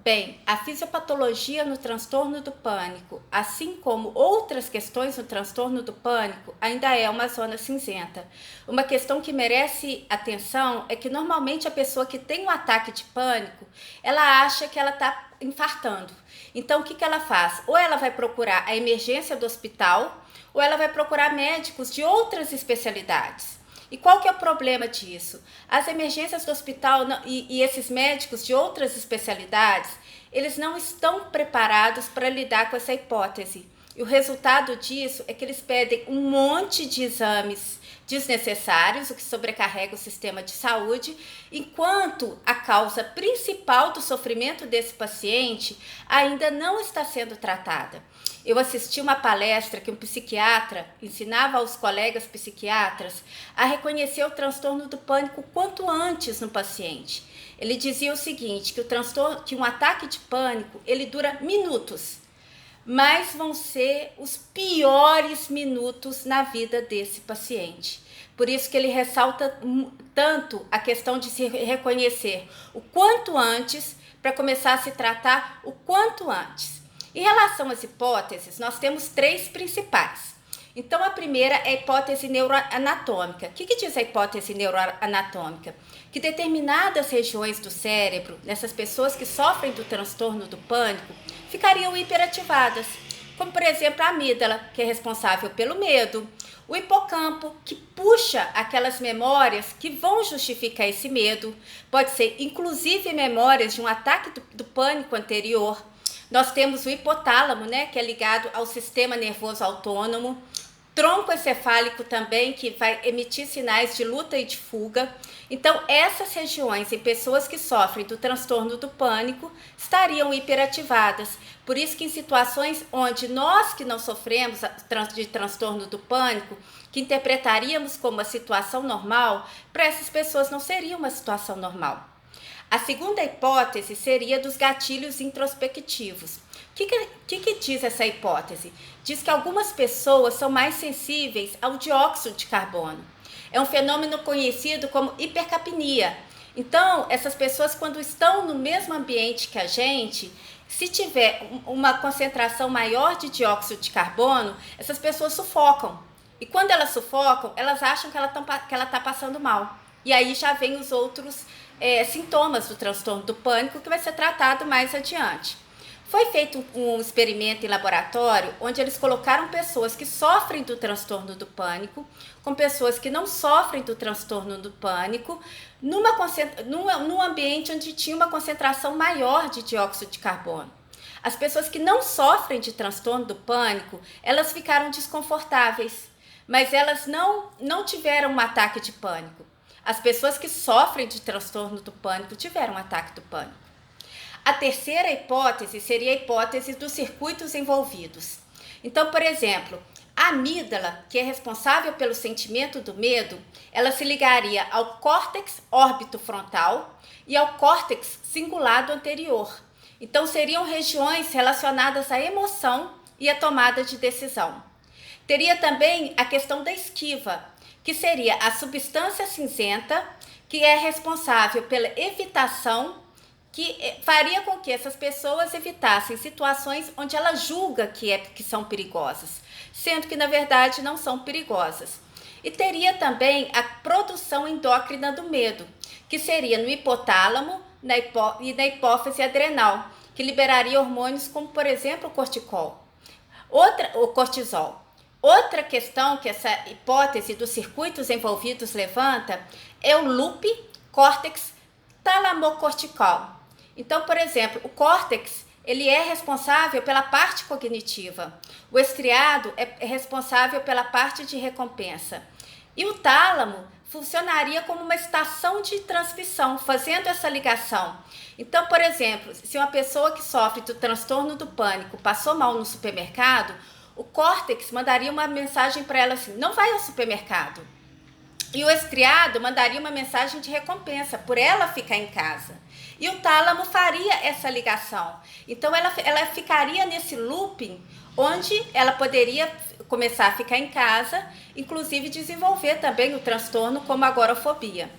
Bem, a fisiopatologia no transtorno do pânico, assim como outras questões no transtorno do pânico, ainda é uma zona cinzenta. Uma questão que merece atenção é que normalmente a pessoa que tem um ataque de pânico, ela acha que ela está infartando. Então, o que ela faz? Ou ela vai procurar a emergência do hospital, ou ela vai procurar médicos de outras especialidades. E qual que é o problema disso? As emergências do hospital e esses médicos de outras especialidades, eles não estão preparados para lidar com essa hipótese. E o resultado disso é que eles pedem um monte de exames desnecessários, o que sobrecarrega o sistema de saúde, enquanto a causa principal do sofrimento desse paciente ainda não está sendo tratada. Eu assisti uma palestra que um psiquiatra ensinava aos colegas psiquiatras a reconhecer o transtorno do pânico quanto antes no paciente. Ele dizia o seguinte, que um ataque de pânico, ele dura minutos, mas vão ser os piores minutos na vida desse paciente. Por isso que ele ressalta tanto a questão de se reconhecer o quanto antes, para começar a se tratar o quanto antes. Em relação às hipóteses, nós temos três principais. Então, a primeira é a hipótese neuroanatômica. O que diz a hipótese neuroanatômica? Que determinadas regiões do cérebro, nessas pessoas que sofrem do transtorno do pânico, ficariam hiperativadas. Como, por exemplo, a amígdala, que é responsável pelo medo, o hipocampo, que puxa aquelas memórias que vão justificar esse medo, pode ser inclusive memórias de um ataque do pânico anterior. Nós temos o hipotálamo, que é ligado ao sistema nervoso autônomo, tronco encefálico também, que vai emitir sinais de luta e de fuga. Então, essas regiões em pessoas que sofrem do transtorno do pânico estariam hiperativadas. Por isso que em situações onde nós que não sofremos de transtorno do pânico, que interpretaríamos como uma situação normal, para essas pessoas não seria uma situação normal. A segunda hipótese seria dos gatilhos introspectivos. O que diz essa hipótese? Diz que algumas pessoas são mais sensíveis ao dióxido de carbono. É um fenômeno conhecido como hipercapnia. Então, essas pessoas, quando estão no mesmo ambiente que a gente, se tiver uma concentração maior de dióxido de carbono, essas pessoas sufocam. E quando elas sufocam, elas acham que ela está passando mal. E aí já vem os outros sintomas do transtorno do pânico, que vai ser tratado mais adiante. Foi feito um experimento em laboratório, onde eles colocaram pessoas que sofrem do transtorno do pânico, com pessoas que não sofrem do transtorno do pânico, num ambiente onde tinha uma concentração maior de dióxido de carbono. As pessoas que não sofrem de transtorno do pânico, elas ficaram desconfortáveis, mas elas não tiveram um ataque de pânico. As pessoas que sofrem de transtorno do pânico tiveram um ataque do pânico. A terceira hipótese seria a hipótese dos circuitos envolvidos. Então, por exemplo, a amígdala, que é responsável pelo sentimento do medo, ela se ligaria ao córtex órbito-frontal e ao córtex cingulado anterior. Então, seriam regiões relacionadas à emoção e à tomada de decisão. Teria também a questão da esquiva, que seria a substância cinzenta, que é responsável pela evitação, que faria com que essas pessoas evitassem situações onde ela julga que são perigosas, sendo que na verdade não são perigosas. E teria também a produção endócrina do medo, que seria no hipotálamo e na hipófise adrenal, que liberaria hormônios como, por exemplo, o cortisol. Outra questão que essa hipótese dos circuitos envolvidos levanta é o loop córtex talamocortical. Então, por exemplo, o córtex, ele é responsável pela parte cognitiva. O estriado é responsável pela parte de recompensa. E o tálamo funcionaria como uma estação de transmissão, fazendo essa ligação. Então, por exemplo, se uma pessoa que sofre do transtorno do pânico passou mal no supermercado, o córtex mandaria uma mensagem para ela assim, não vai ao supermercado. E o estriado mandaria uma mensagem de recompensa, por ela ficar em casa. E o tálamo faria essa ligação. Então, ela ficaria nesse looping, onde ela poderia começar a ficar em casa, inclusive desenvolver também o transtorno como a agorafobia.